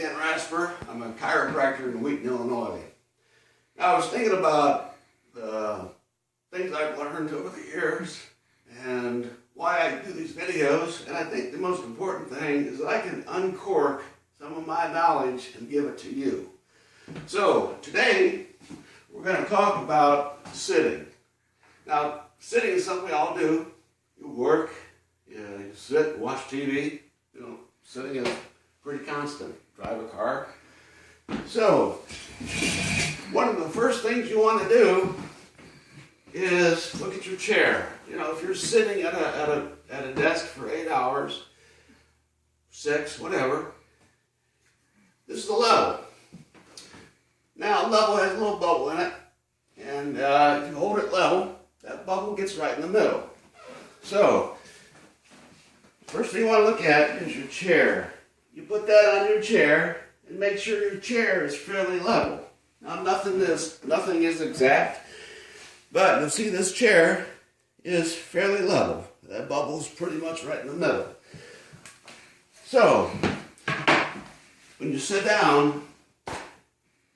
Rasper. I'm a chiropractor in Wheaton, Illinois. Now, I was thinking about the things I've learned over the years and why I do these videos, and I think the most important thing is that I can uncork some of my knowledge and give it to you. So, today, we're going to talk about sitting. Now, sitting is something we all do. You work, you sit, watch TV. Sitting is pretty constant. Drive a car. So, one of the first things you want to do is look at your chair. If you're sitting at a desk for 8 hours, 6, whatever, this is the level. Now, level has a little bubble in it, and if you hold it level, that bubble gets right in the middle. So, first thing you want to look at is your chair. You put that on your chair and make sure your chair is fairly level. Now, nothing is exact, but you'll see this chair is fairly level. That bubble's pretty much right in the middle. So, when you sit down,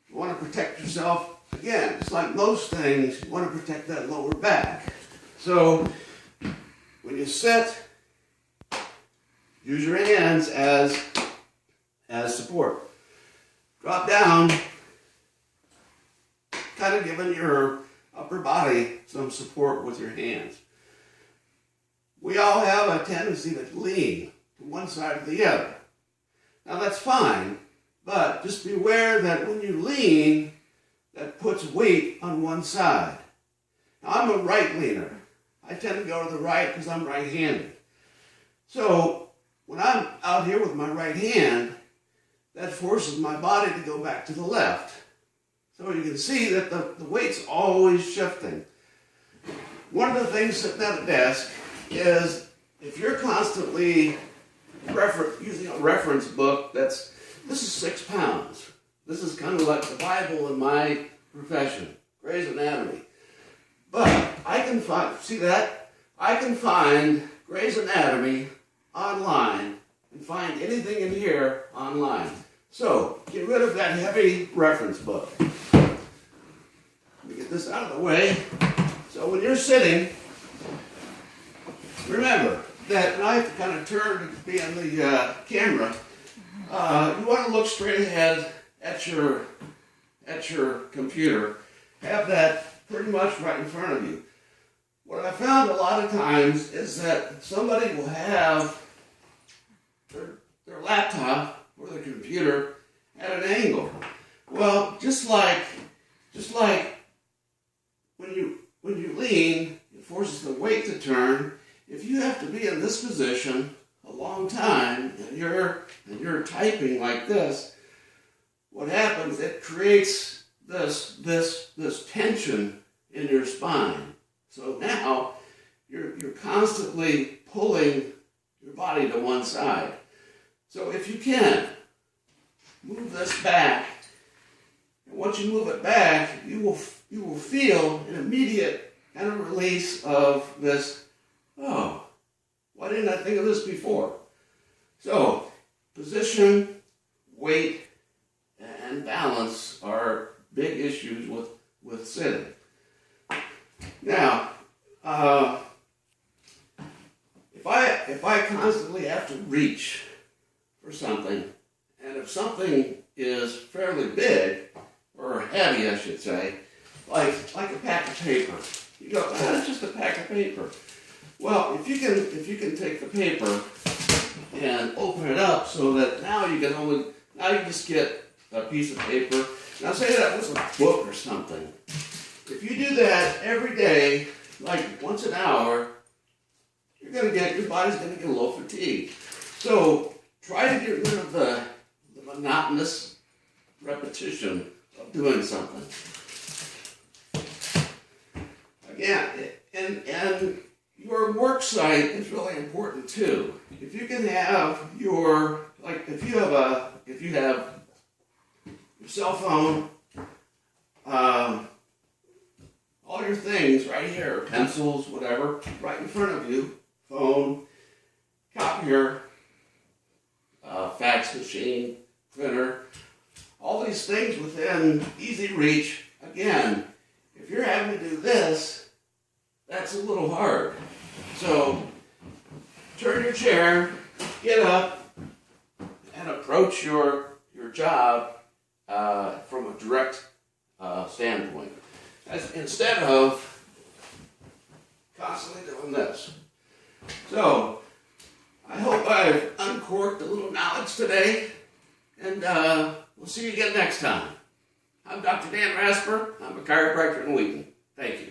you want to protect yourself. Again, it's like most things, you want to protect that lower back. So, when you sit, use your hands as support. Drop down, kind of giving your upper body some support with your hands. We all have a tendency to lean to one side or the other. Now that's fine, but just beware that when you lean, that puts weight on one side. Now I'm a right leaner. I tend to go to the right because I'm right-handed. So when I'm out here with my right hand, that forces my body to go back to the left. So you can see that the weight's always shifting. One of the things sitting at a desk is if you're constantly using a reference book, this is 6 pounds. This is kind of like the Bible in my profession, Grey's Anatomy. But I can find Grey's Anatomy online and find anything in here online. So, get rid of that heavy reference book. Let me get this out of the way. So when you're sitting, remember that, and I have to kind of turn to be on the camera, you want to look straight ahead at your computer. Have that pretty much right in front of you. What I found a lot of times is that somebody will have their laptop or their computer at an angle. Well, just like when you lean, it forces the weight to turn. If you have to be in this position a long time and you're typing like this, what happens? It creates this tension in your spine. So now you're constantly pulling your body to one side. So if you can, move this back. And once you move it back, you will feel an immediate kind of release of this, oh, why didn't I think of this before? So, position, weight, and balance are big issues with sitting. Now, if I constantly have to reach for something, and if something is fairly big, or heavy I should say, like a pack of paper, you go, it's just a pack of paper. Well, if you can take the paper and open it up so that now you just get a piece of paper. Now say that was a book or something. If you do that every day, like once an hour, your body's gonna get a little fatigued. So try to get rid of the monotonous repetition of doing something. Again, and your work site is really important too. If you can have if you have your cell phone, all your things right here, pencils, whatever, right in front of you, phone, copier, fax machine, printer, all these things within easy reach. Again, if you're having to do this, that's a little hard. So turn your chair, get up, and approach your job from a direct standpoint. Instead of constantly doing this. So, I hope I've uncorked a little knowledge today, and we'll see you again next time. I'm Dr. Dan Rasper. I'm a chiropractor in Wheaton. Thank you.